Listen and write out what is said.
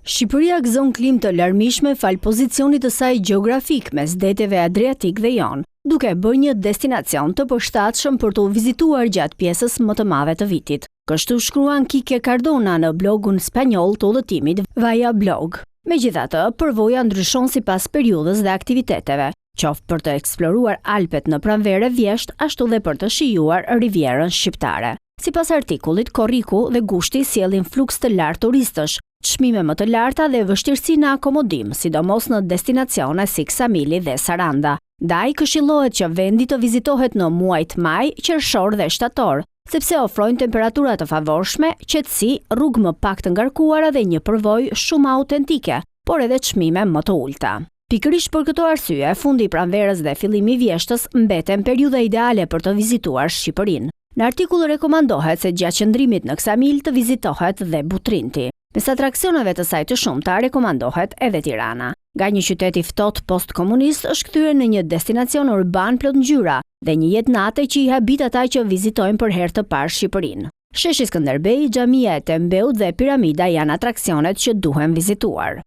Shqipëria gëzon klimë të larmishme fal pozicionit të saj gjeografik mes deteve Adriatik dhe Jon, duke bërë një destinacion të përshtatshëm për të vizituar gjatë pjesës më të madhe të vitit. Kështu shkruan Kike Cardona në blogun spanjoll të udhëtimit Via Blog. Megjithatë, përvoja ndryshon sipas periudhës dhe aktiviteteve, qoftë për të eksploruar Alpet në pranverë vjesht, ashtu dhe për të shijuar Rivierën shqiptare. Sipas artikullit, korriku dhe gushti sjellin fluks të lartë turistësh, çmime më të larta dhe vështirësi në akomodim, sidomos në destinacione si Ksamili dhe Saranda. Ndaj këshillohet që vendi të vizitohet në muajt maj, qershor dhe shtator, sepse ofrojnë temperatura të favorshme, qetësi, rrugë më pak të ngarkuara dhe një përvojë shumë autentike, por edhe çmime më të ulta. Pikërisht për këto arsye, fundi i pranverës dhe fillimi i vjeshtës mbeten periudha ideale për të vizituar Shqipërinë. Në artikull rekomandohet se gjatë qëndrimit në Ksamil të vizitohet dhe Butrinti. Mes atraksioneve të saj të shumta rekomandohet edhe Tirana. Nga një qytet i ftohtë postkomunist është kthyer në një destinacion urban plot ngjyra dhe një jetë nate që i habit ata që vizitojnë për herë të parë Shqipërinë. Sheshi Skënderbej, Xhamia e Tembeut dhe Piramida janë atraksionet që duhen vizituar.